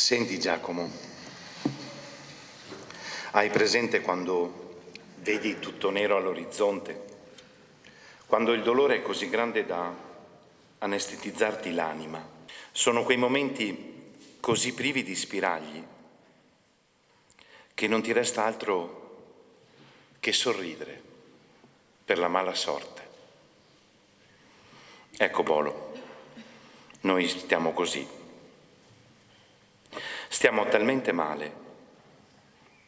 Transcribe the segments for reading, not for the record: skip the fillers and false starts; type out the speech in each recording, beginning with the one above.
Senti Giacomo, hai presente quando vedi tutto nero all'orizzonte? Quando il dolore è così grande da anestetizzarti l'anima? Sono quei momenti così privi di spiragli che non ti resta altro che sorridere per la mala sorte. Ecco Bolo, noi stiamo così. Stiamo talmente male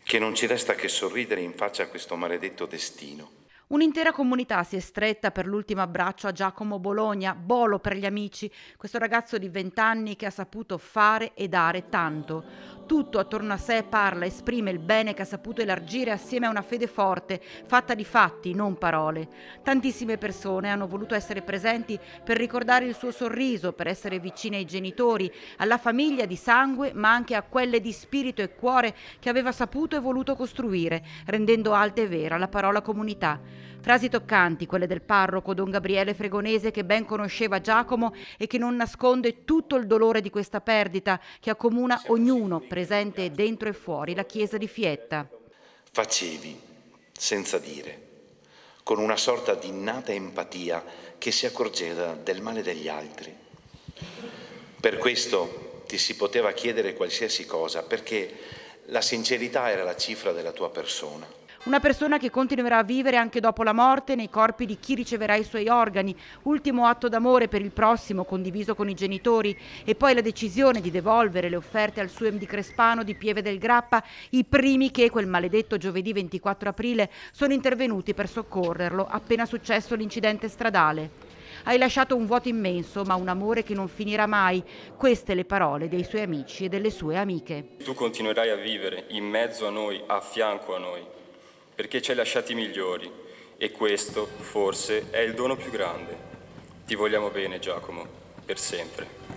che non ci resta che sorridere in faccia a questo maledetto destino. Un'intera comunità si è stretta per l'ultimo abbraccio a Giacomo Bologna, Bolo per gli amici, questo ragazzo di 20 anni che ha saputo fare e dare tanto. Tutto attorno a sé parla, esprime il bene che ha saputo elargire assieme a una fede forte, fatta di fatti, non parole. Tantissime persone hanno voluto essere presenti per ricordare il suo sorriso, per essere vicine ai genitori, alla famiglia di sangue, ma anche a quelle di spirito e cuore che aveva saputo e voluto costruire, rendendo alta e vera la parola comunità. Frasi toccanti, quelle del parroco Don Gabriele Fregonese, che ben conosceva Giacomo e che non nasconde tutto il dolore di questa perdita che accomuna ognuno, presente dentro e fuori la chiesa di Fietta. Facevi, senza dire, con una sorta di innata empatia che si accorgeva del male degli altri. Per questo ti si poteva chiedere qualsiasi cosa, perché la sincerità era la cifra della tua persona. Una persona che continuerà a vivere anche dopo la morte nei corpi di chi riceverà i suoi organi, ultimo atto d'amore per il prossimo condiviso con i genitori, e poi la decisione di devolvere le offerte al suo di Crespano di Pieve del Grappa, i primi che quel maledetto giovedì 24 aprile sono intervenuti per soccorrerlo appena successo l'incidente stradale. Hai lasciato un vuoto immenso, ma un amore che non finirà mai. Queste le parole dei suoi amici e delle sue amiche. Tu continuerai a vivere in mezzo a noi, a fianco a noi, perché ci hai lasciati migliori e questo, forse, è il dono più grande. Ti vogliamo bene, Giacomo, per sempre.